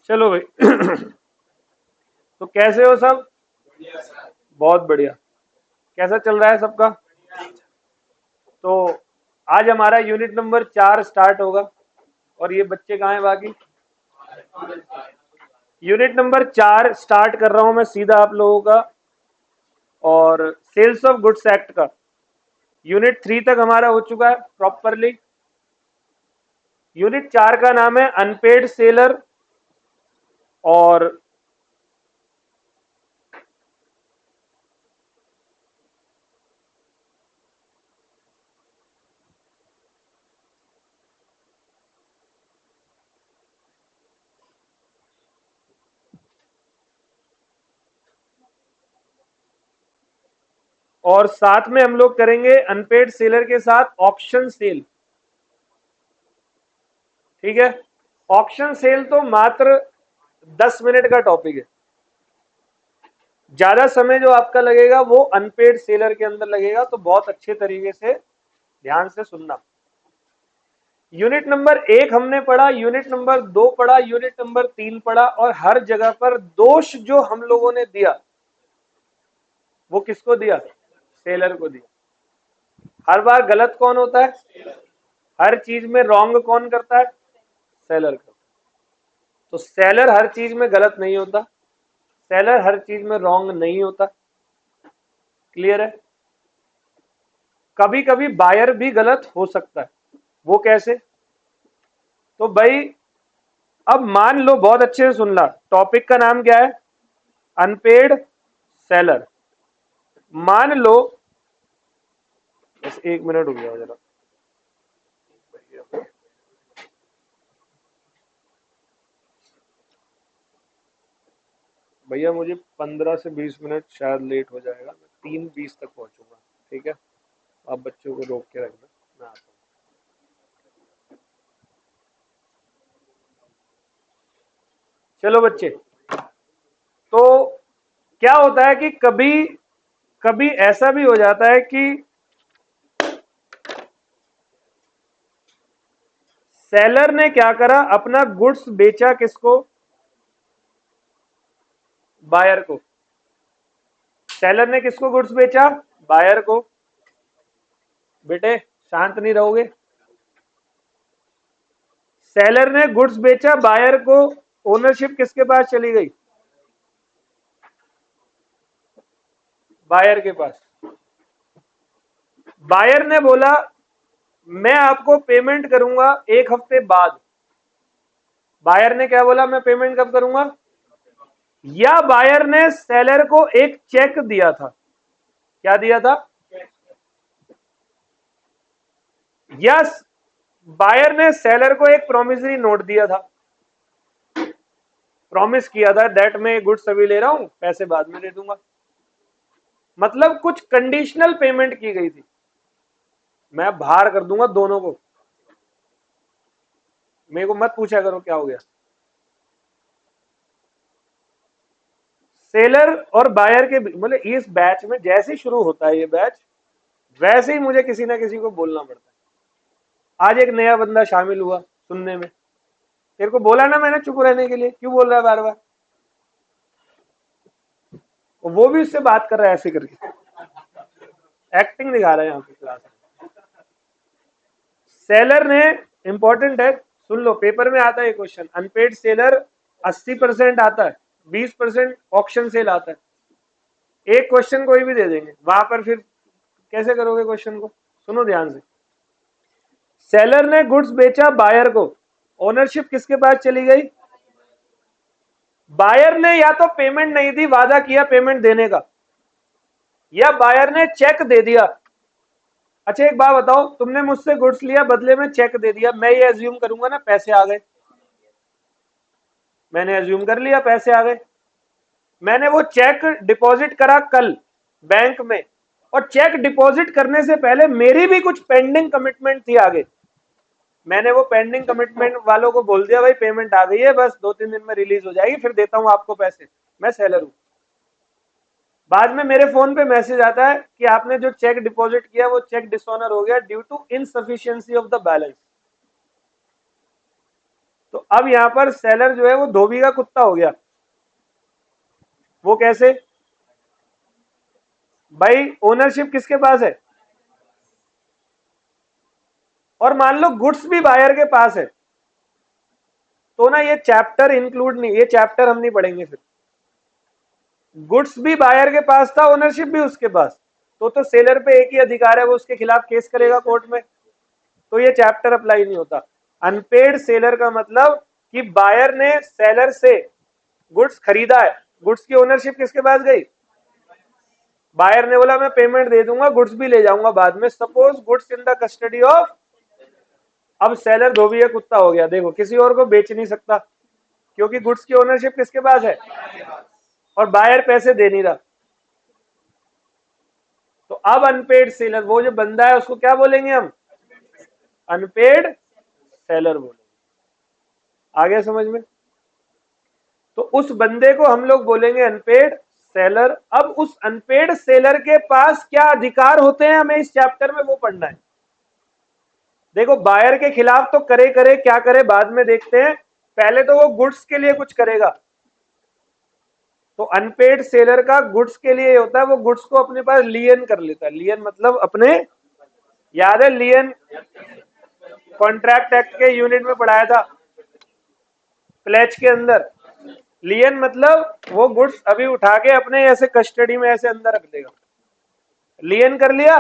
चलो भाई। तो कैसे हो सब? बहुत बढ़िया। कैसा चल रहा है सबका? तो आज हमारा यूनिट नंबर 4 स्टार्ट होगा। और ये बच्चे कहाँ हैं बाकी? यूनिट नंबर 4 स्टार्ट कर रहा हूं मैं सीधा आप लोगों का। और सेल्स ऑफ गुड्स एक्ट का यूनिट 3 तक हमारा हो चुका है प्रॉपरली। यूनिट 4 का नाम है अनपेड सेलर। और साथ में हम लोग करेंगे अनपेड सेलर के साथ ऑप्शन सेल। ठीक है। ऑप्शन सेल तो मात्र 10 मिनट का टॉपिक है। ज्यादा समय जो आपका लगेगा वो अनपेड सेलर के अंदर लगेगा, तो बहुत अच्छे तरीके से ध्यान से सुनना। यूनिट नंबर 1 हमने पढ़ा, यूनिट नंबर 2 पढ़ा, यूनिट नंबर 3 पढ़ा, और हर जगह पर दोष जो हम लोगों ने दिया वो किसको दिया? सेलर को दिया। हर बार गलत कौन होता है? हर चीज में रॉन्ग कौन करता है? सेलर करता है। तो सेलर हर चीज में गलत नहीं होता, सेलर हर चीज में रॉन्ग नहीं होता। क्लियर है? कभी कभी बायर भी गलत हो सकता है। वो कैसे? तो भाई अब मान लो, बहुत अच्छे से सुनना, टॉपिक का नाम क्या है? Unpaid seller. मान लो, बस 1 मिनट रुक जाओ जरा। भैया मुझे 15 से 20 मिनट शायद लेट हो जाएगा, मैं 3:20 तक पहुंचूंगा। ठीक है, आप बच्चों को रोक के रखना, मैं आता हूँ। चलो बच्चे, तो क्या होता है कि कभी कभी ऐसा भी हो जाता है कि सेलर ने क्या करा, अपना गुड्स बेचा किसको? बायर को। सेलर ने किसको गुड्स बेचा? बायर को। बेटे शांत नहीं रहोगे? सेलर ने गुड्स बेचा बायर को, ओनरशिप किसके पास चली गई? बायर के पास। बायर ने बोला मैं आपको पेमेंट करूंगा 1 हफ्ते बाद। बायर ने क्या बोला, मैं पेमेंट कब करूंगा? या बायर ने सेलर को एक चेक दिया था। क्या दिया था? या बायर ने सेलर को एक प्रोमिसरी नोट दिया था, प्रॉमिस किया था दैट मैं गुड्स अभी ले रहा हूं, पैसे बाद में दे दूंगा। मतलब कुछ कंडीशनल पेमेंट की गई थी। मैं बाहर कर दूंगा दोनों को, मेरे को मत पूछा करो क्या हो गया। सेलर और बायर के मतलब इस बैच में जैसे ही शुरू होता है ये बैच, वैसे ही मुझे किसी ना किसी को बोलना पड़ता है। आज एक नया बंदा शामिल हुआ सुनने में, तेरे को बोला ना मैंने चुप रहने के लिए, क्यों बोल रहा है बार बार? वो भी उससे बात कर रहा है ऐसे करके, एक्टिंग दिखा रहा है यहाँ पे क्लास में। सेलर ने, इंपॉर्टेंट है सुन लो, पेपर में आता है क्वेश्चन, अनपेड सेलर 80% आता है, 20% ऑक्शन सेल आता है। एक क्वेश्चन कोई भी दे देंगे वहां पर, फिर कैसे करोगे क्वेश्चन को? सुनो ध्यान से। सेलर ने गुड्स बेचा बायर को, ओनरशिप किसके पास चली गई? बायर ने या तो पेमेंट नहीं दी, वादा किया पेमेंट देने का, या बायर ने चेक दे दिया। अच्छा एक बात बताओ, तुमने मुझसे गुड्स लिया, बदले में चेक दे दिया, मैं ये एज्यूम करूंगा ना पैसे आ गए। मैंने एज्यूम कर लिया पैसे आ गए। मैंने वो चेक डिपॉजिट करा कल बैंक में, और चेक डिपॉजिट करने से पहले मेरी भी कुछ पेंडिंग कमिटमेंट थी आगे। मैंने वो पेंडिंग कमिटमेंट वालों को बोल दिया भाई पेमेंट आ गई है, बस 2-3 दिन में रिलीज हो जाएगी, फिर देता हूं आपको पैसे, मैं सेलर हूं। बाद में मेरे फोन पे मैसेज आता है कि आपने जो चेक डिपॉजिट किया वो चेक डिसऑनर हो गया due to insufficiency of the balance. तो अब यहां पर सेलर जो है वो धोबी का कुत्ता हो गया। वो कैसे भाई? ओनरशिप किसके पास है? और मान लो गुड्स भी बायर के पास है, तो ना ये चैप्टर इंक्लूड नहीं, ये चैप्टर हम नहीं पढ़ेंगे फिर। गुड्स भी बायर के पास था, ओनरशिप भी उसके पास, तो सेलर पे एक ही अधिकार है, वो उसके खिलाफ केस करेगा कोर्ट में, तो ये चैप्टर अप्लाई नहीं होता। अनपेड सेलर का मतलब कि बायर ने सेलर से गुड्स खरीदा है, गुड्स की ओनरशिप किसके पास गई? बायर ने बोला मैं पेमेंट दे दूंगा, गुड्स भी ले जाऊंगा बाद में। Suppose goods in the custody of, अब सेलर धोबी का कुत्ता हो गया, देखो किसी और को बेच नहीं सकता क्योंकि गुड्स की ओनरशिप किसके पास है, और बायर पैसे दे नहीं रहा। तो अब अनपेड सेलर, वो जो बंदा है उसको क्या बोलेंगे हम? अनपेड सेलर बोलेंगे। आ गया समझ में? तो उस बंदे को हम लोग बोलेंगे अनपेड सेलर। अब उस अनपेड सेलर के पास क्या अधिकार होते हैं, हमें इस चैप्टर में वो पढ़ना है। देखो बायर के खिलाफ तो करे करे क्या करे बाद में देखते हैं, पहले तो वो गुड्स के लिए कुछ करेगा। तो अनपेड सेलर का गुड्स के लिए होता है, वो गुड्स को अपने पास लियन कर लेता है। लियन मतलब अपने, याद है लियन कॉन्ट्रैक्ट एक्ट के यूनिट में पढ़ाया था, प्लेज के अंदर। लियन मतलब वो गुड्स अभी उठा के अपने ऐसे कस्टडी में ऐसे अंदर रख देगा, लियन कर लिया।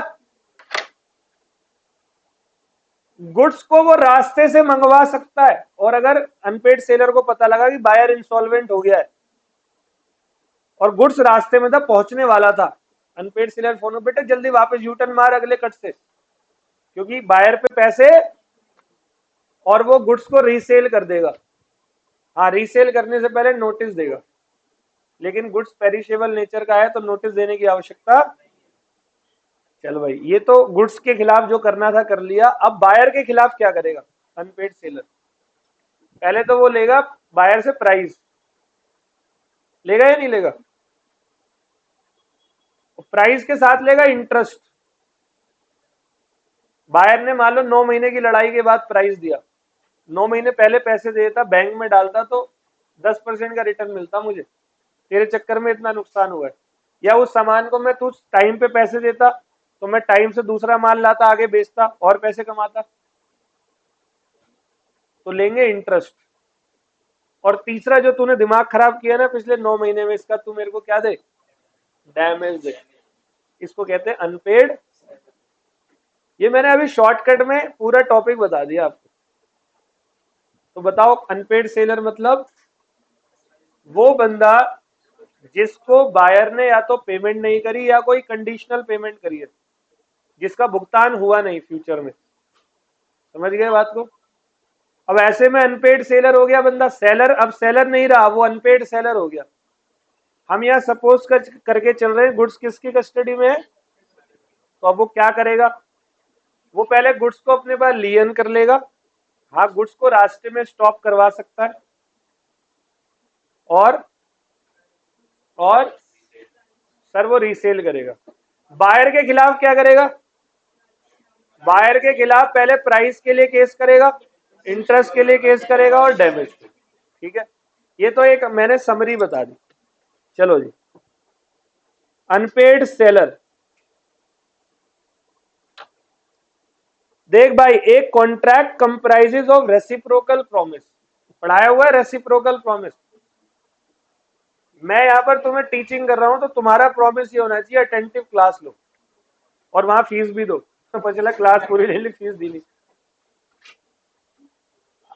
गुड्स को वो रास्ते से मंगवा सकता है, और अगर अनपेड सेलर को पता लगा कि बायर इंसॉल्वेंट हो गया है और गुड्स रास्ते में था, पहुंचने वाला था, अनपेड सेलर फोन, बेटे जल्दी वापस यूटर्न मार अगले कट से, क्योंकि बायर पे पैसे, और वो गुड्स को रीसेल कर देगा। हाँ, रीसेल करने से पहले नोटिस देगा, लेकिन गुड्स पेरिशेबल नेचर का है तो नोटिस देने की आवश्यकता। चल भाई, ये तो गुड्स के खिलाफ जो करना था कर लिया। अब बायर के खिलाफ क्या करेगा अनपेड सेलर? पहले तो वो लेगा बायर से प्राइस, लेगा या नहीं लेगा? प्राइस के साथ लेगा इंटरेस्ट। बायर ने मान लो 9 महीने की लड़ाई के बाद प्राइस दिया, 9 महीने पहले पैसे देता, बैंक में डालता तो 10% का रिटर्न मिलता मुझे, तेरे चक्कर में इतना नुकसान हुआ है। या उस सामान को मैं तू टाइम पे पैसे देता तो मैं टाइम से दूसरा माल लाता, आगे बेचता और पैसे कमाता। तो लेंगे इंटरेस्ट। और तीसरा जो तूने दिमाग खराब किया ना पिछले 9 महीने में, इसका तू मेरे को क्या दे? डैमेज दे। इसको कहते हैं अनपेड। ये मैंने अभी शॉर्टकट में पूरा टॉपिक बता दिया आपको। तो बताओ अनपेड सेलर मतलब वो बंदा जिसको बायर ने या तो पेमेंट नहीं करी या कोई कंडीशनल पेमेंट करी है, जिसका भुगतान हुआ नहीं फ्यूचर में। समझ गए बात को? अब ऐसे में अनपेड सेलर हो गया बंदा, सेलर अब सेलर नहीं रहा, वो अनपेड सेलर हो गया। हम यहाँ सपोज करके चल रहे हैं गुड्स किसकी कस्टडी में है, तो अब वो क्या करेगा? वो पहले गुड्स को अपने पास लियन कर लेगा। हाँ, गुड्स को रास्ते में स्टॉप करवा सकता है, और सर वो रीसेल करेगा। बायर के खिलाफ क्या करेगा? बायर के खिलाफ पहले प्राइस के लिए केस करेगा, इंटरेस्ट के लिए केस करेगा और डैमेज के। ठीक है, ये तो एक मैंने समरी बता दी। चलो जी, अनपेड सेलर। देख भाई, एक contract comprises of reciprocal promise, पढ़ाया हुआ है रेसिप्रोकल प्रॉमिस। मैं यहां पर तुम्हें टीचिंग कर रहा हूं तो तुम्हारा प्रॉमिस ये होना चाहिए अटेंटिव क्लास लो और वहां फीस भी दो। तो पता चला क्लास पूरी ले ली, फीस दी नहीं।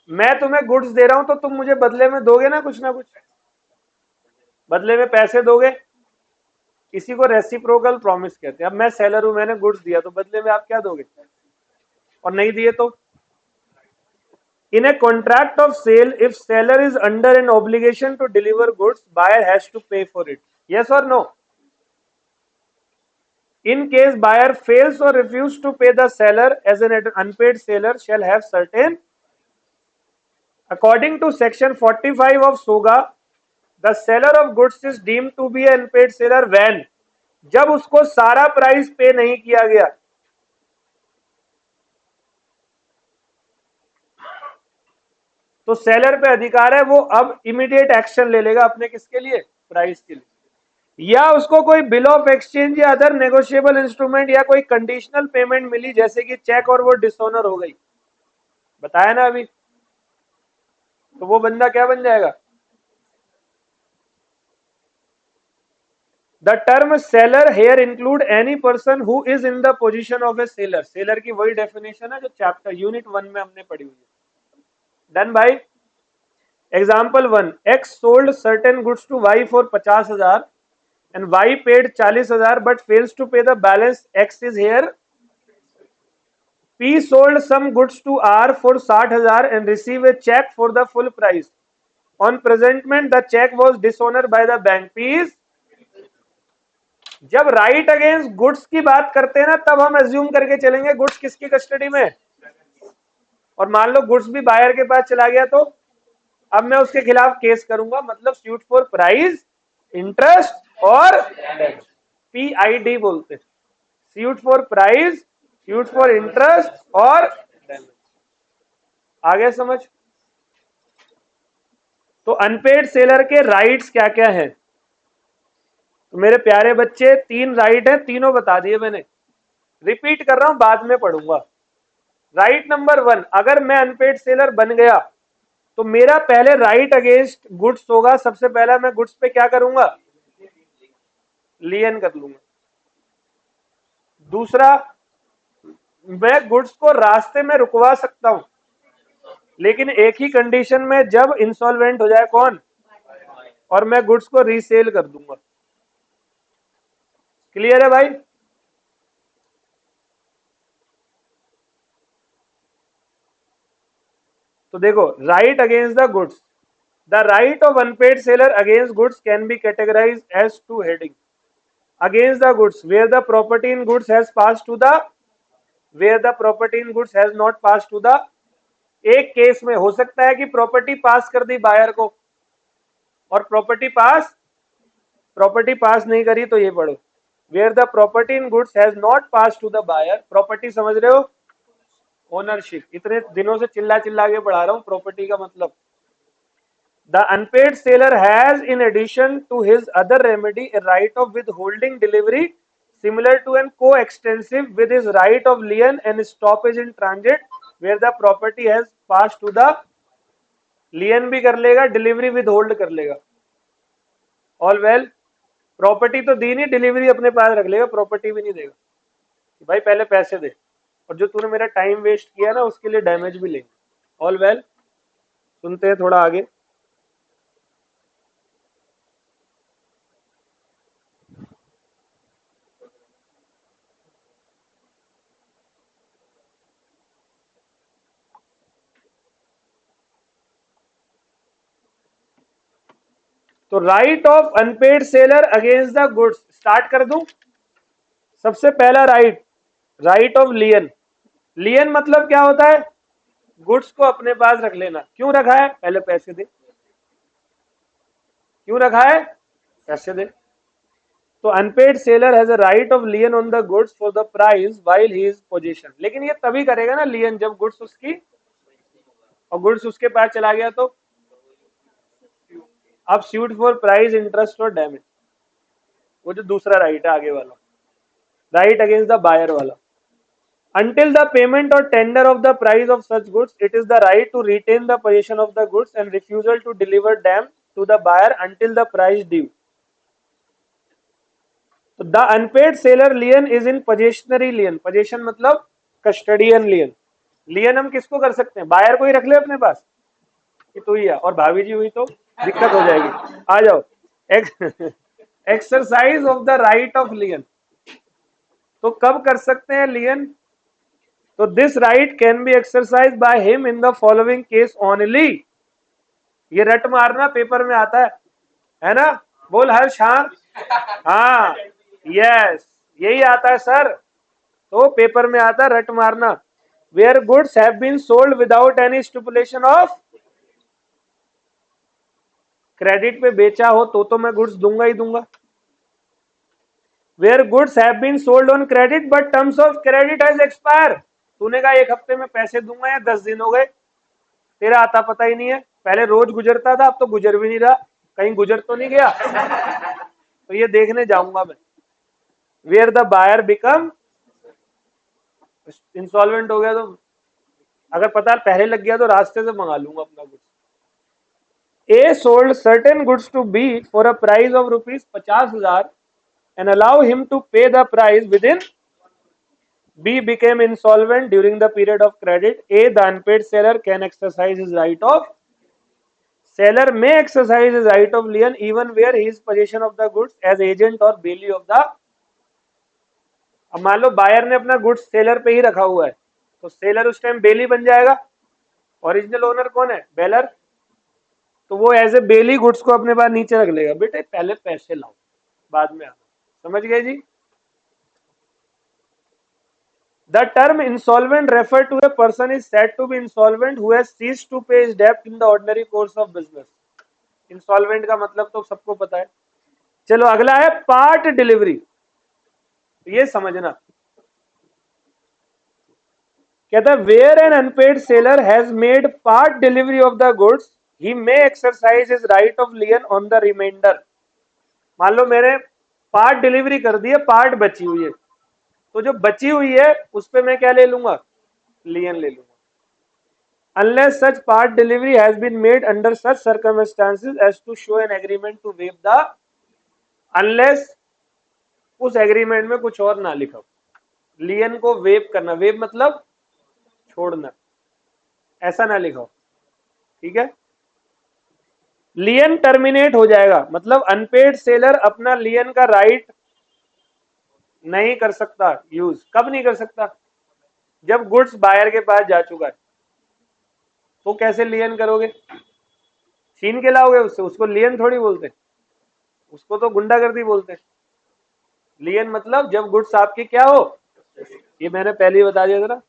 मैं तुम्हें गुड्स दे रहा हूं तो तुम मुझे बदले में दोगे ना कुछ, बदले में पैसे दोगे। इसी को रेसिप्रोकल प्रॉमिस कहते हैं। अब मैं सेलर हूं, मैंने गुड्स दिया, तो बदले में आप क्या दोगे? और नहीं दिए तो? In a contract of sale, if seller is under an obligation to deliver goods, buyer has to pay for it. Yes or no? In case buyer fails or refuses to pay, the seller as an unpaid seller shall have certain, according to section 45 of SOGA, the seller of goods is deemed to be an unpaid seller when, जब उसको सारा price पे नहीं किया गया। तो seller पे अधिकार है, वो अब इमीडिएट एक्शन ले लेगा अपने किसके लिए, प्राइस के लिए, या उसको कोई बिल ऑफ एक्सचेंज या अदर नेगोशिएबल इंस्ट्रूमेंट या कोई कंडीशनल पेमेंट मिली जैसे कि चेक और वो डिसऑनर हो गई, बताया ना अभी, तो वो बंदा क्या बन जाएगा। The term seller here include any person who is in the position of a seller, seller की वही डेफिनेशन है जो चैप्टर यूनिट 1 में हमने पढ़ी हुई है। डन भाई। Example 1, X sold certain goods to Y for 50,000 and y paid 40,000 but fails to pay the balance, x is here. P sold some goods to R for 60,000 and received a check for the full price. On presentment the check was dishonored by the bank. P is, जब right against goods की बात करते हैं ना तब हम assume करके चलेंगे गुड्स किसकी कस्टडी में, और मान लो गुड्स भी बायर के पास चला गया तो अब मैं उसके खिलाफ केस करूंगा, मतलब सूट फॉर प्राइस, इंटरेस्ट और PID बोलते हैं, suit for price, suit for interest और डैमेज। आगे समझ। तो अनपेड सेलर के राइट्स क्या क्या हैं, तो मेरे प्यारे बच्चे 3 राइट है, तीनों बता दिए मैंने, रिपीट कर रहा हूं बाद में पढ़ूंगा। राइट नंबर 1, अगर मैं अनपेड सेलर बन गया तो मेरा पहले राइट अगेंस्ट गुड्स होगा, सबसे पहला मैं गुड्स पे क्या करूंगा, लियन कर लूंगा। दूसरा, मैं गुड्स को रास्ते में रुकवा सकता हूं, लेकिन एक ही कंडीशन में, जब इंसॉल्वेंट हो जाए कौन, और मैं गुड्स को रीसेल कर दूंगा। क्लियर है भाई। तो देखो, right against the goods, the right of unpaid seller against goods can be categorised as two heading. Against the goods, where the property in goods has pass to the, where the property in goods has not pass to the. एक case में हो सकता है कि property पास कर दी buyer को और property पास नहीं करी, तो ये पढ़ो, where the property in goods has not pass to the buyer. Property समझ रहे हो, ओनरशिप, इतने दिनों से चिल्ला चिल्ला के पढ़ा रहा हूं प्रॉपर्टी का मतलब। The unpaid seller has in addition to his other remedy a right of withholding delivery similar to and co-extensive with his right of lien and stoppage in transit where the property has passed to the, लियन भी कर लेगा, delivery with hold कर लेगा, all well. Property तो दी नहीं, delivery अपने पास रख लेगा, प्रॉपर्टी भी नहीं देगा कि भाई पहले पैसे दे, और जो तूने मेरा टाइम वेस्ट किया ना उसके लिए डैमेज भी लेंगे, ऑल वेल। सुनते हैं थोड़ा आगे। तो right of unpaid seller against the goods, start कर दूं। सबसे पहला राइट, राइट ऑफ लियन। लियन मतलब क्या होता है, गुड्स को अपने पास रख लेना। क्यों रखा है, पहले पैसे दे। क्यों रखा है, पैसे दे। तो unpaid seller has a right of lien on the goods for the price while he is position. लेकिन ये तभी करेगा ना लियन, जब गुड्स उसकी, और गुड्स उसके पास चला गया तो अब सूट फॉर प्राइस, इंटरेस्ट और डैमेज, वो जो दूसरा राइट है आगे वाला, राइट अगेंस्ट द बायर वाला। Until the payment or tender of the price of such goods, it is the right to retain the possession of the goods and refusal to deliver them to the buyer until the price due. So the unpaid seller lien is in possessionary lien. Possession मतलब custodian lien. Lien हम किसको कर सकते हैं, buyer को ही रख ले अपने पास कि तू ही है, और भाभी जी हुई तो दिक्कत हो जाएगी। आ जाओ, exercise of the right of लियन। तो कब कर सकते हैं लियन, तो this right can be exercise by him in the following case only. ये रट मारना पेपर में आता है ना, बोल हर्ष, हाँ हाँ यस, यही आता है सर, तो पेपर में आता है रट मारना। Where goods have been sold without any stipulation of, credit पे बेचा हो तो मैं गुड्स दूंगा ही दूंगा। Where goods have been sold on credit but terms of credit has expire, तूने कहा 1 हफ्ते में पैसे दूंगा या 10 दिन हो गए, तेरा आता पता ही नहीं है, पहले रोज गुजरता था, अब तो गुजर भी नहीं रहा, कहीं गुजर तो नहीं गया। तो ये देखने जाऊंगा मैं, where the buyer become insolvent हो गया, तो अगर पता पहले लग गया तो रास्ते से मंगा लूंगा अपना कुछ। A sold certain goods to B for a price of rupees 50,000 and allow him to pay the price within. B became insolvent during the period of credit. A, the unpaid seller, can exercise his right of. Seller may exercise his right of lien even where he is possession of the goods as agent or bailey of the. अब मान लो buyer ने अपना goods seller पे ही रखा हुआ है, तो seller उस टाइम बेली बन जाएगा। ओरिजिनल ओनर कौन है? बेलर। तो वो एज ए बेली गुड्स को अपने पास नीचे रख लेगा, बेटे पहले पैसे लाओ बाद में आना। समझ गए जी? The term insolvent refer to a person is said to be insolvent who has ceased to pay his debt in the ordinary course of business. Insolvent का मतलब तो सबको पता है। चलो अगला है पार्ट डिलीवरी, तो ये समझना। कहता है where an unpaid seller has made part delivery of the goods he may exercise his right of lien on the reminder. मान लो मैंने पार्ट डिलीवरी कर दी है, पार्ट बची हुई है, तो जो बची हुई है उस पर मैं क्या ले लूंगा? लियन ले लूंगा। Unless such part delivery has been made under such circumstances as to show an agreement to waive the. Unless उस एग्रीमेंट में कुछ और ना लिखा हो, लियन को वेव करना, वेव मतलब छोड़ना, ऐसा ना लिखा हो, ठीक है। लियन टर्मिनेट हो जाएगा, मतलब अनपेड सेलर अपना लियन का राइट नहीं कर सकता यूज। कब नहीं कर सकता? जब गुड्स बायर के पास जा चुका है। तो कैसे लियन करोगे? छीन के लाओगे उससे, उसको लियन थोड़ी बोलते, उसको तो गुंडागर्दी बोलते। लियन मतलब जब गुड्स आपकी क्या हो, ये मैंने पहले ही बता दिया था ना।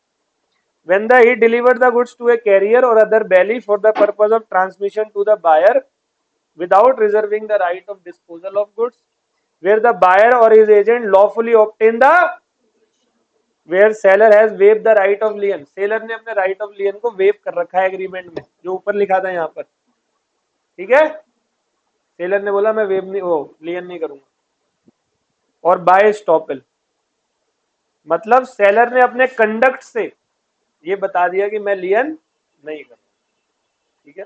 When the he delivered the goods to a carrier or other belly for the purpose of transmission to the buyer without reserving the right of disposal of goods, where the buyer or his agent lawfully obtain the, where seller has waived the right of lien, seller ने अपने right of lien को wave कर रखा है agreement में, जो ऊपर लिखा था यहाँ पर, ठीक है। सेलर ने बोला मैं वेव नहीं, वो लियन नहीं करूंगा। और बाय स्टॉपेल मतलब सेलर ने अपने कंडक्ट से ये बता दिया कि मैं लियन नहीं करूंगा, ठीक है।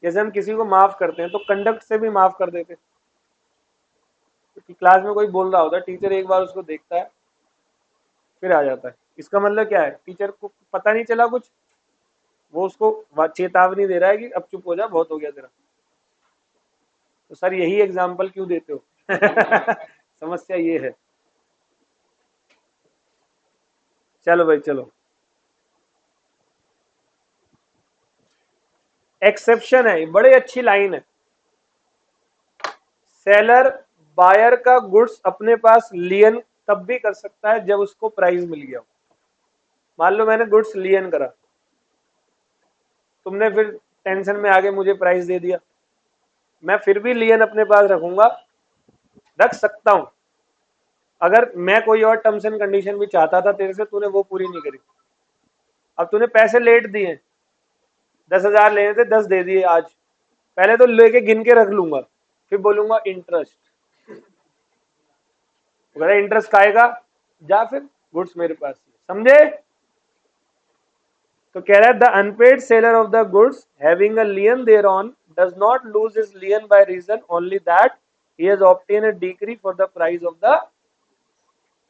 जैसे हम किसी को माफ करते हैं तो कंडक्ट से भी माफ कर देते, क्योंकि क्लास में कोई बोल रहा होता है, टीचर एक बार उसको देखता है फिर आ जाता है। इसका मतलब क्या है? टीचर को पता नहीं चला कुछ, वो उसको चेतावनी दे रहा है कि अब चुप हो जा, बहुत हो गया तेरा। तो सर यही एग्जाम्पल क्यों देते हो? समस्या ये है। चलो भाई चलो, एक्सेप्शन है, बड़ी अच्छी लाइन है। सेलर बायर का गुड्स अपने पास लियन तब भी कर सकता है जब उसको प्राइस मिल गया। मान लो मैंने गुड्स लियन करा, तुमने फिर टेंशन में आगे मुझे प्राइस दे दिया, मैं फिर भी लियन अपने पास रखूंगा, रख सकता हूं। अगर मैं कोई और टर्म्स एंड कंडीशन भी चाहता था तेरे से, तूने वो पूरी नहीं करी। अब तूने पैसे लेट दिए, 10,000 लेने थे, 10 दे दिए आज, पहले तो लेके गिन के रख लूंगा, फिर बोलूंगा इंटरेस्ट। अगर इंटरेस्ट खाएगा जा फिर गुड्स मेरे पास, समझे? तो कह रहा है the unpaid seller of the goods having a lien thereon does not lose his lien by reason only that he has obtained a decree for the price of the.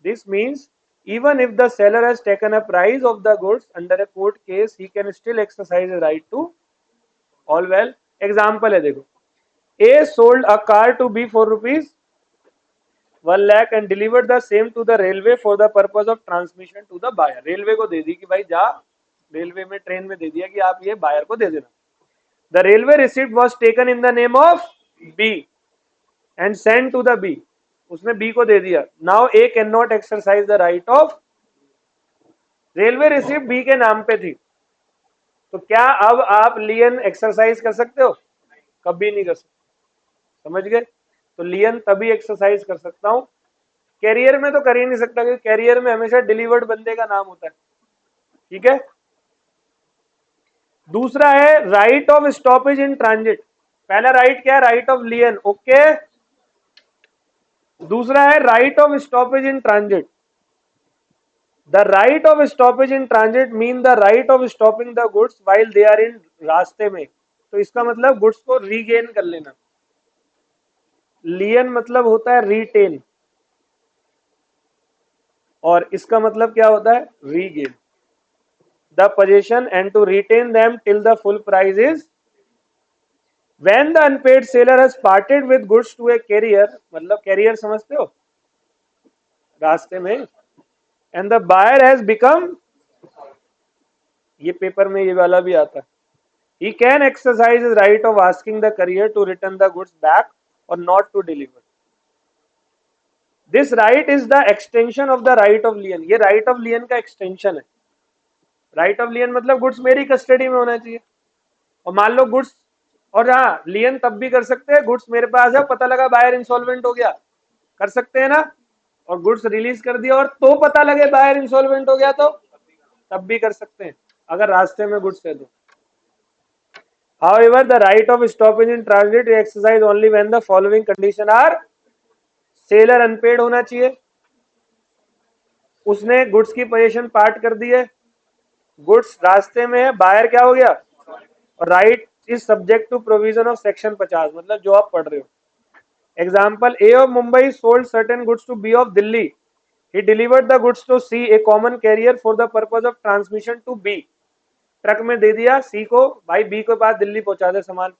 This means even if the seller has taken a price of the goods under a court case, he can still exercise a right to. All well. Example है देखो, A sold a car to B for rupees 1 lakh and delivered the same to the railway for the purpose of transmission to the buyer. Railway को दे दी कि भाई जा, railway में train में दे दिया कि आप ये बायर को दे देना। The railway receipt was taken in the name of B and sent to the B. उसने B को दे दिया। Now A cannot exercise the right of. Railway receipt B के नाम पे थी, तो क्या अब आप लियन एक्सरसाइज कर सकते हो? कभी नहीं कर सकते। समझ गए? तो लियन तभी एक्सरसाइज कर सकता हूं, कैरियर में तो कर ही नहीं सकता, क्योंकि कैरियर में हमेशा डिलीवर्ड बंदे का नाम होता है, ठीक है। दूसरा है right of stoppage in transit. पहला राइट क्या है? Right of lien. ओके, दूसरा है right of stoppage in transit. The right of stoppage in transit mean the right of stopping the goods while they are in, रास्ते में। तो इसका मतलब गुड्स को रीगेन कर लेना। लियन मतलब होता है रीटेन, और इसका मतलब क्या होता है? Regain the position and to retain them till the full price is. When the unpaid seller has parted with goods to a carrier, मतलब कैरियर समझते हो, रास्ते में, and the buyer has become, ये पेपर में ये वाला भी आता है, he can exercise his right of asking the courier to return the goods back or not to deliver. This right is the extension of the right of lien. ये right of lien का extension है। right of lien मतलब goods मेरी custody में होना चाहिए, और मान लो गुड्स, और हाँ लियन तब भी कर सकते हैं, गुड्स मेरे पास है, पता लगा बायर इंसॉल्वेंट हो गया, कर सकते हैं ना, और गुड्स रिलीज कर दिया और तो पता लगे बायर इंसॉल्वेंट हो गया, तो तब भी कर सकते हैं अगर रास्ते में गुड्स है तो। However, the right of stoppage in transit is exercised only when the following condition are: seller unpaid होना चाहिए, उसने गुड्स की पोजीशन पार्ट कर दी है, गुड्स रास्ते में है, बायर क्या हो गया, और right is subject to provision of section 50, मतलब जो आप पढ़ रहे हो। Example, A of Mumbai sold certain goods to B of Delhi, he delivered the goods to C a common carrier for the purpose of transmission to B. Truck में दे दिया सी को, भाई बी के पास दिल्ली पहुंचा दे सामान।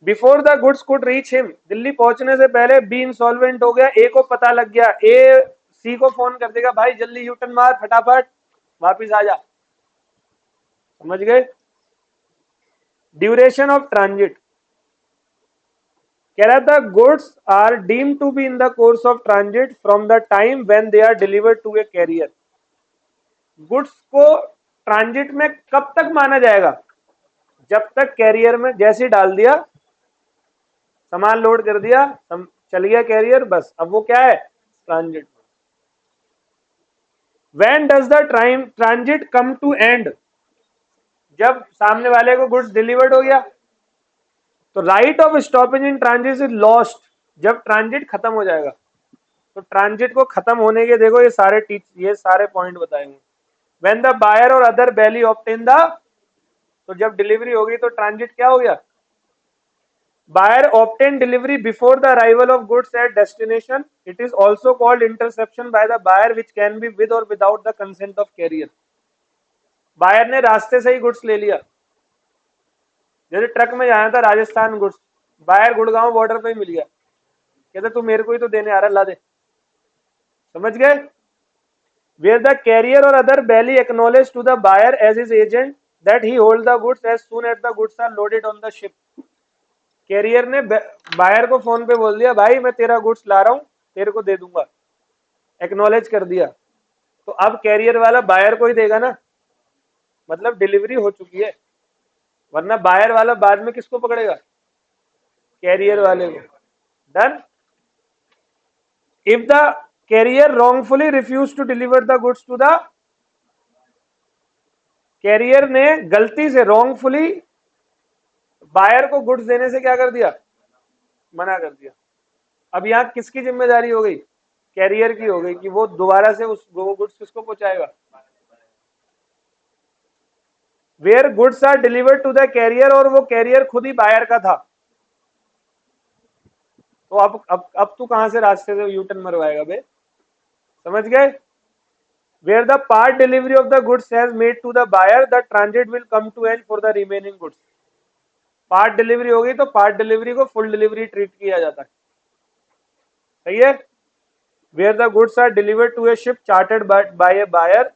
Before the goods could reach him, Delhi पहुंचने से पहले बी इंसॉल्वेंट हो गया, ए को पता लग गया, ए सी को फोन कर देगा, भाई जल्दी यूटर्न मार, फटाफट वापिस आ जा। समझ गए? ड्यूरेशन ऑफ ट्रांजिट कह रहा था, goods are deemed to be in the course of transit from the time when they are delivered to a carrier. Goods को ट्रांजिट में कब तक माना जाएगा? जब तक कैरियर में जैसे डाल दिया, सामान लोड कर दिया, चल गया कैरियर, बस अब वो क्या है? Transit. When does the transit come to end? जब सामने वाले को गुड्स डिलीवर्ड हो गया। तो right of stoppage in transit is lost जब ट्रांजिट खत्म हो जाएगा। तो ट्रांजिट को खत्म होने के देखो ये सारे पॉइंट बताएंगे। व्हेन द बायर और अदर वैली ऑब्टेन द, तो जब डिलीवरी होगी तो ट्रांजिट क्या हो गया? Buyer obtained delivery before the arrival of goods at destination. It is also called interception by the buyer, which can be with or without the consent of carrier. Buyer ने रास्ते से ही goods ले लिया, जैसे truck में जाना था Rajasthan goods, buyer Gurgaon border पे ही मिल गया, कहते तू मेरे को ही तो देने आ रहा, ला दे। समझ गए? Where the carrier or other belly acknowledge to the buyer as his agent that he hold the goods as soon as the goods are loaded on the ship. Carrier ने बायर को फोन पे बोल दिया, भाई मैं तेरा goods ला रहा हूं, तेरे को दे दूंगा, एक्नॉलेज कर दिया, तो अब कैरियर वाला बायर को ही देगा ना, मतलब डिलीवरी हो चुकी है। वरना बायर वाला बाद में किसको पकड़ेगा? कैरियर वाले को। Done. If the carrier wrongfully refuse to deliver the goods to the, carrier ने गलती से रॉन्गफुली बायर को गुड्स देने से क्या कर दिया? मना कर दिया। अब यहां किसकी जिम्मेदारी हो गई? कैरियर की हो गई कि वो दोबारा से उस गुड्स किसको पहुंचाएगा? Where goods are delivered to the carrier, और वो कैरियर खुद ही बायर का था, तो अब तू कहां से रास्ते से यूटर्न मरवाएगा बे? समझ गए? Where the part delivery of the goods has made to the buyer, the transit will come to end for the remaining goods. Part delivery हो गई तो पार्ट डिलीवरी को फुल डिलीवरी ट्रीट किया जाता है। सही है? Where the goods are delivered to a ship chartered by a buyer,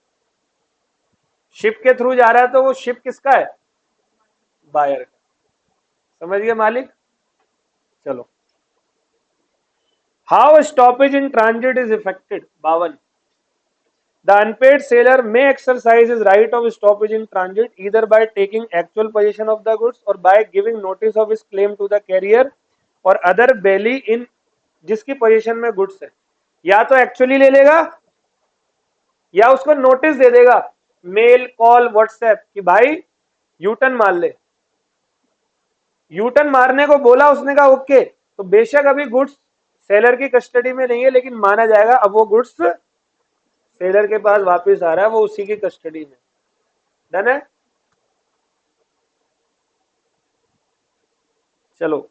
ship के थ्रू जा रहा है तो वो शिप किसका है? बायर का। समझ गए मालिक? चलो, how stoppage in transit is affected. 52, the unpaid seller may exercise his right of stoppage in transit either by taking actual possession of the goods or by giving notice of his claim to the carrier or other belly in जिसकी position में goods है। या तो actually ले लेगा या उसको notice दे देगा, मेल, कॉल, व्हाट्सएप, कि भाई यूटर्न मार ले, यूटर्न मारने को बोला, उसने कहा ओके, तो बेशक अभी गुड्स सेलर की कस्टडी में नहीं है, लेकिन माना जाएगा अब वो गुड्स सेलर के पास वापस आ रहा है, वो उसी की कस्टडी में। डन है। चलो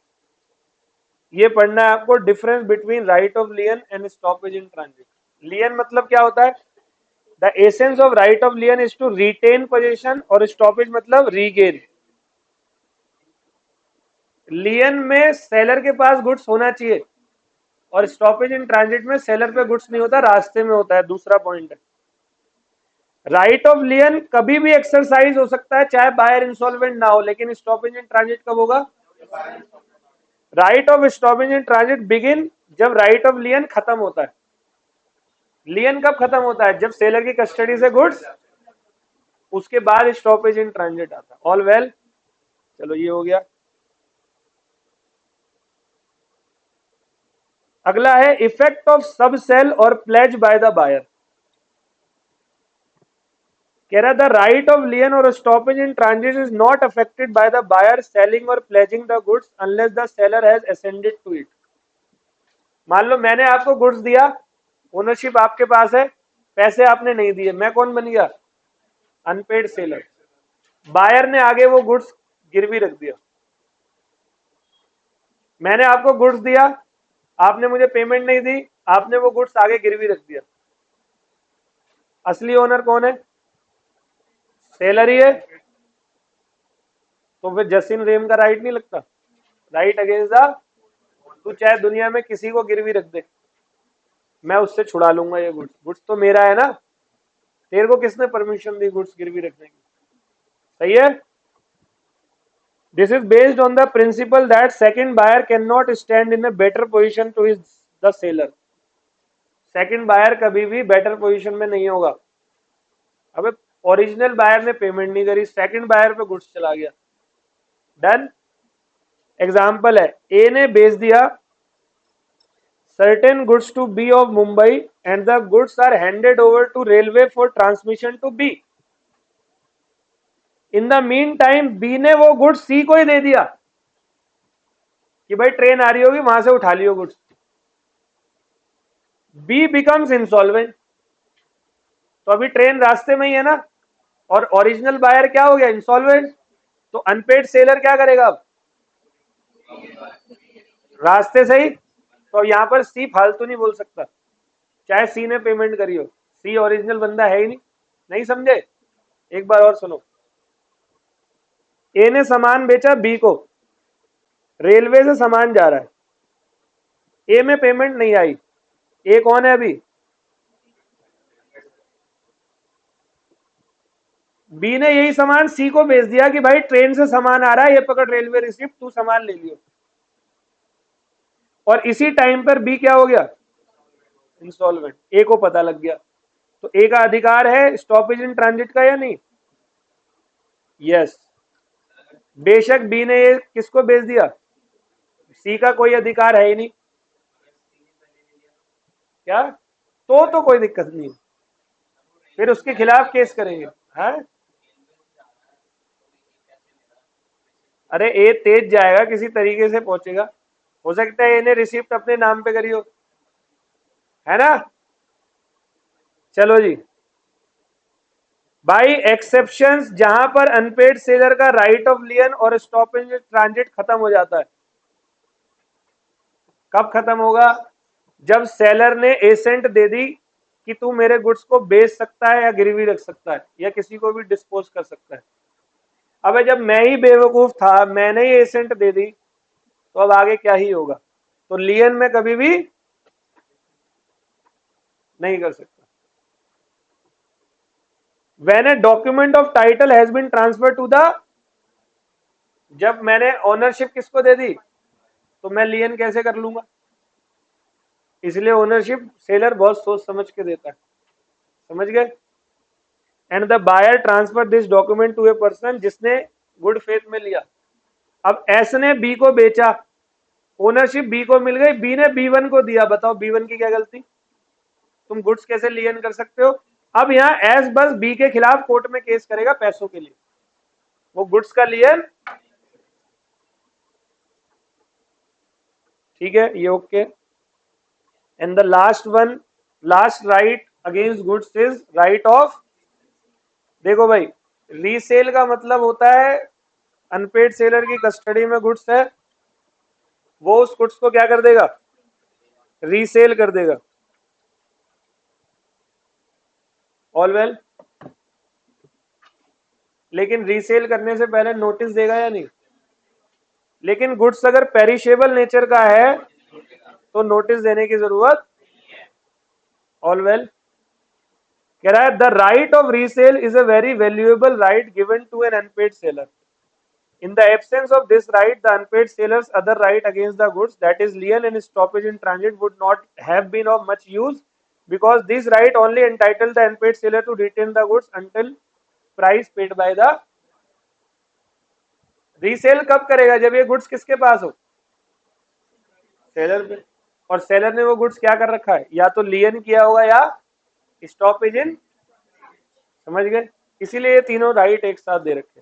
ये पढ़ना है आपको, difference between right of lien and stoppage in transit. Lien मतलब क्या होता है? The essence of right of lien is to retain position, और स्टॉपेज मतलब रीगेन। लियन में सेलर के पास गुड्स होना चाहिए, और स्टॉपेज इन ट्रांजिट में सेलर पे गुड्स नहीं होता, रास्ते में होता है। दूसरा पॉइंट है, राइट ऑफ लियन कभी भी एक्सरसाइज हो सकता है चाहे बायर इंसॉल्वेंट ना हो, लेकिन स्टॉपेज इन ट्रांजिट कब होगा? Right of stoppage in transit begin जब राइट ऑफ लियन खत्म होता है। लियन कब खत्म होता है? जब सेलर की कस्टडी से गुड्स, उसके बाद स्टॉपेज इन ट्रांजिट आता है। ऑल वेल, चलो ये हो गया। अगला है effect of sub sale or pledge by the buyer. कह रहा था right of lien or stoppage in transit is not affected by the buyer selling or pledging the goods unless the seller has assented to it. मान लो मैंने आपको goods दिया, ownership आपके पास है, पैसे आपने नहीं दिए, मैं कौन बन गया? Unpaid seller. बायर ने आगे वो गुड्स गिरवी रख दिया, मैंने आपको गुड्स दिया, आपने मुझे पेमेंट नहीं दी, आपने वो गुड्स आगे गिरवी रख दिया। असली ओनर कौन है? सेलर ही है। तो फिर जसिन रेम का राइट नहीं लगता? राइट अगेंस्ट द, तू चाहे दुनिया में किसी को गिरवी रख दे, मैं उससे छुड़ा लूंगा ये गुड्स, गुड्स तो मेरा है ना, तेरे को किसने परमिशन दी गुड्स गिरवी रखने की? सही है। This is based on the principle that second buyer can not stand in a better position to his the seller. Second buyer कभी भी बेटर पोजीशन में नहीं होगा। अबे ओरिजिनल बायर ने पेमेंट नहीं करी, सेकंड बायर पे गुड्स चला गया। डन। एग्जांपल है, ए ने बेच दिया certain goods to B of Mumbai and the goods are handed over to railway for transmission to B. In the meantime B ने वो गुड्स सी को ही दे दिया कि भाई ट्रेन आ रही होगी, वहां से उठा लियो गुड्स। बी बिकम्स इंसॉल्वेंट, तो अभी ट्रेन रास्ते में ही है ना, और ओरिजिनल बायर क्या हो गया? इंसॉल्वेंट। तो अनपेड सेलर क्या करेगा अब? रास्ते से ही। तो यहां पर सी फालतू नहीं बोल सकता, चाहे सी ने पेमेंट करी हो, सी ओरिजिनल बंदा है ही नहीं। नहीं समझे? एक बार और सुनो, ए ने सामान बेचा बी को, रेलवे से सामान जा रहा है, ए में पेमेंट नहीं आई, ए कौन है अभी? बी ने यही सामान सी को बेच दिया कि भाई ट्रेन से सामान आ रहा है, ये पकड़ रेलवे रिसिप्ट, तू सामान ले लियो। और इसी टाइम पर बी क्या हो गया? इंस्टॉलमेंट। ए को पता लग गया, तो ए का अधिकार है स्टॉपेज इन ट्रांजिट का या नहीं? यस। बेशक बी ने ये किसको बेच दिया? सी का कोई अधिकार है ही नहीं। क्या? तो कोई दिक्कत नहीं, फिर उसके खिलाफ केस करेंगे। हाँ, अरे ए तेज जाएगा, किसी तरीके से पहुंचेगा, हो सकता है इन्हें रिसिप्ट अपने नाम पे करी हो, है ना। चलो जी, बाई एक्सेप्शंस जहां पर अनपेड सेलर का right of lien or stoppage transit खत्म हो जाता है। कब खत्म होगा? जब सेलर ने एसेंट दे दी कि तू मेरे गुड्स को बेच सकता है या गिरवी रख सकता है या किसी को भी डिस्पोज कर सकता है। अब जब मैं ही बेवकूफ था, मैंने ही एसेंट दे दी, तो अब आगे क्या ही होगा? तो लियन में कभी भी नहीं कर सकता। When a document of title has been transferred to the, जब मैंने ओनरशिप किसको दे दी, तो मैं लियन कैसे कर लूंगा? इसलिए ओनरशिप सेलर बहुत सोच समझ के देता है। समझ गए? And the buyer transfer this document to a person जिसने गुड फेथ में लिया। अब एस ने बी को बेचा, ओनरशिप बी को मिल गई, बी ने बी वन को दिया, बताओ बी वन की क्या गलती? तुम गुड्स कैसे लियन कर सकते हो? अब यहाँ एस बस बी के खिलाफ कोर्ट में केस करेगा पैसों के लिए। वो गुड्स का लियन, ठीक है, ये okay. And the last one, last right against goods is right of, देखो भाई, रीसेल का मतलब होता है अनपेड सेलर की कस्टडी में गुड्स है, वो उस गुड्स को क्या कर देगा, रीसेल कर देगा। ऑल वेल, लेकिन रीसेल करने से पहले नोटिस देगा या नहीं? लेकिन गुड्स अगर पेरिशेबल नेचर का है तो नोटिस देने की जरूरत, ऑल वेल। कह रहा है the right of resale is a very valuable right given to an unpaid seller. In the absence of this right, the unpaid seller's other right against the goods, that is lien and stoppage in transit, would not have been of much use, because this right only entitled the unpaid seller to retain the goods until price paid by the, resale कब करेगा, जब ये goods किसके पास हो, seller पे, और seller ने वो गुड्स क्या कर रखा है, या तो लियन किया होगा या स्टॉपेज इन, समझ गए, इसीलिए ये तीनों राइट एक साथ दे रखे।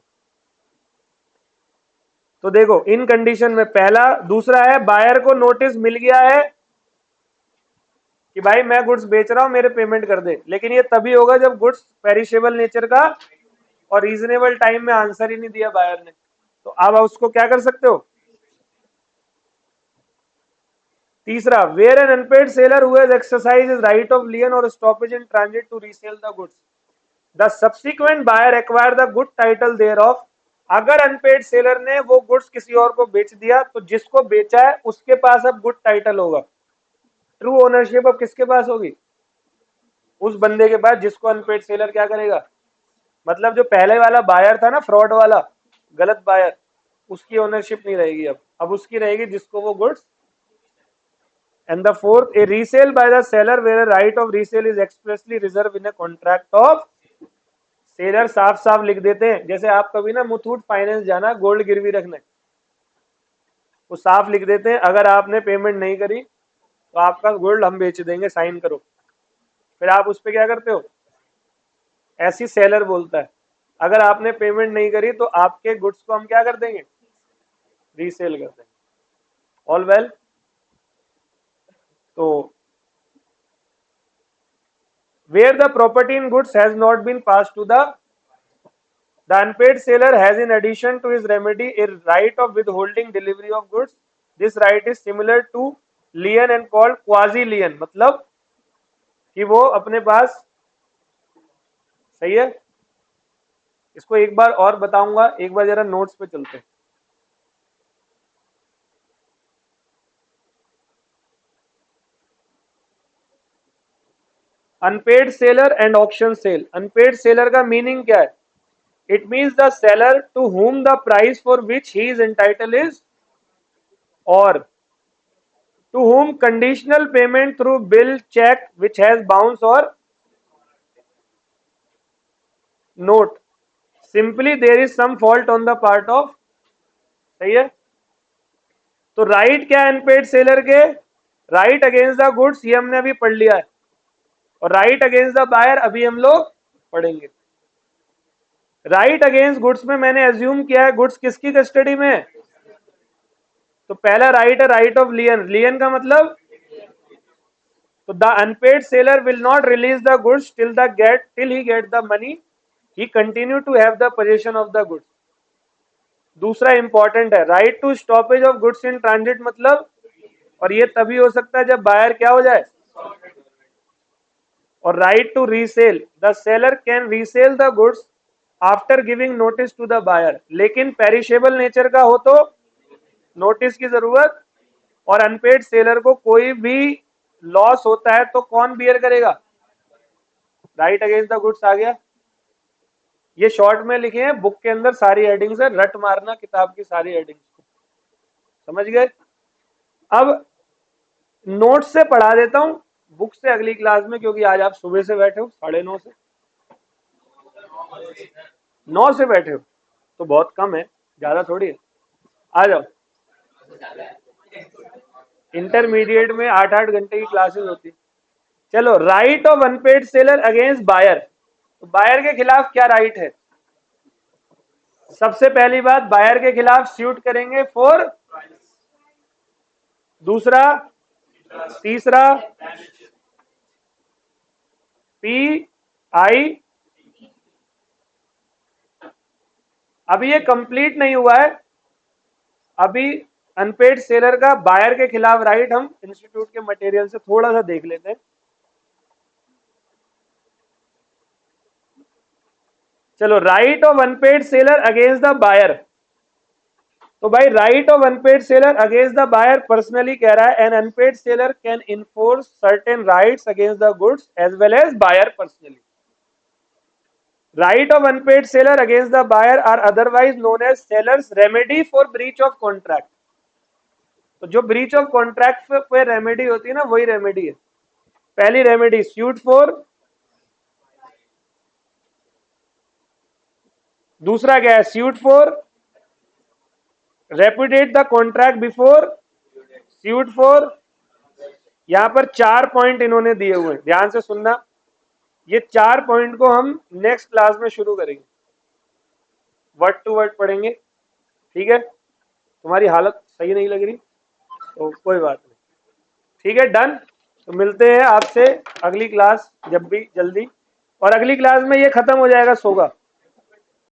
तो देखो इन कंडीशन में पहला, दूसरा है बायर को नोटिस मिल गया है कि भाई मैं गुड्स बेच रहा हूं, मेरे पेमेंट कर दे, लेकिन ये तभी होगा जब गुड्स पेरिशेबल नेचर का और रीजनेबल टाइम में आंसर ही नहीं दिया बायर ने, तो अब उसको क्या कर सकते हो। तीसरा, where an unpaid seller who has exercise his right of lien or stoppage in transit to resale the goods, the subsequent buyer acquire the good title thereof. अगर अनपेड सेलर ने वो गुड्स किसी और को बेच दिया तो जिसको बेचा है उसके पास अब गुड टाइटल होगा, ट्रू ओनरशिप अब किसके पास होगी, उस बंदे के पास जिसको अनपेड सेलर क्या करेगा, मतलब जो पहले वाला बायर था ना, फ्रॉड वाला, गलत बायर, उसकी ओनरशिप नहीं रहेगी, अब उसकी रहेगी जिसको वो goods. And the fourth, a resale by the seller where right of resale is expressly reserve in a contract of, seller साफ साफ लिख देते हैं, जैसे आप कभी ना मुथूट फाइनेंस जाना गोल्ड गिरवी रखने, वो साफ लिख देते हैं अगर आपने पेमेंट नहीं करी तो आपका गोल्ड हम बेच देंगे, साइन करो, फिर आप उस पर क्या करते हो, ऐसी सेलर बोलता है अगर आपने पेमेंट नहीं करी तो आपके गुड्स को हम क्या कर देंगे, रीसेल कर देंगे। ऑल वेल, तो where the property in goods has not been passed to the unpaid seller has in addition to his remedy a right of withholding delivery of goods. This right is similar to lien and called quasi lien, मतलब कि वो अपने पास, सही है, इसको एक बार और बताऊंगा, एक बार जरा नोट्स पे चलते हैं। Unpaid seller and auction sale. Unpaid seller का मीनिंग क्या है, it means the seller to whom the price for which he is entitled is, or to whom conditional payment through bill, check which has bounce or note, simply there is some fault on the part of, सही है। तो right क्या है unpaid seller के, right against the goods ये हमने अभी पढ़ लिया है, और राइट अगेंस्ट द बायर अभी हम लोग पढ़ेंगे। राइट अगेंस्ट गुड्स में मैंने एज्यूम किया है गुड्स किसकी कस्टडी में है, तो पहला राइट है राइट ऑफ लियन, लियन का मतलब, तो the unpaid seller will not release the goods till he get the money, he continue to have the position of the goods. दूसरा इंपॉर्टेंट है right to stoppage of goods in transit, मतलब, और ये तभी हो सकता है जब बायर क्या हो जाए, और right to resale, the seller can resale the goods after giving notice to the buyer, लेकिन पेरिशेबल नेचर का हो तो नोटिस की जरूरत, और अनपेड सेलर को कोई भी लॉस होता है तो कौन बियर करेगा, राइट अगेंस्ट द गुड्स आ गया। ये शॉर्ट में लिखे हैं, बुक के अंदर सारी हेडिंग्स है, रट मारना किताब की सारी हेडिंग्स को, समझ गए। अब नोट से पढ़ा देता हूं, बुक से अगली क्लास में, क्योंकि आज आप सुबह से बैठे हो 9:30 से 9 से बैठे हो, तो बहुत कम है, ज्यादा थोड़ी है, आ जाओ। इंटरमीडिएट में 8-8 घंटे की क्लासेस होती। चलो, right of unpaid seller against buyer, तो बायर के खिलाफ क्या राइट है, सबसे पहली बात, बायर के खिलाफ स्यूट करेंगे फॉर, दूसरा, तीसरा, पी आई। अभी ये कंप्लीट नहीं हुआ है, अभी अनपेड सेलर का बायर के खिलाफ राइट हम इंस्टीट्यूट के मटेरियल से थोड़ा सा देख लेते हैं। चलो, right of unpaid seller against the buyer. तो भाई right of unpaid seller against the buyer personally कह रहा है, an unpaid seller can enforce certain rights against the goods as well as buyer personally. Right of unpaid seller against the buyer are otherwise known as sellers remedy for breach of contract. तो जो breach of contract पे remedy होती है ना, वही remedy है। पहली remedy suite for, दूसरा क्या है, suite for repudiate the contract before, suite for, यहां पर 4 पॉइंट इन्होंने दिए हुए हैं, ध्यान से सुनना। ये 4 पॉइंट को हम नेक्स्ट क्लास में शुरू करेंगे, वर्ड टू वर्ड पढ़ेंगे, ठीक है। तुम्हारी हालत सही नहीं लग रही तो कोई बात नहीं, ठीक है, डन। तो मिलते हैं आपसे अगली क्लास जब भी जल्दी, और अगली क्लास में ये खत्म हो जाएगा सोगा।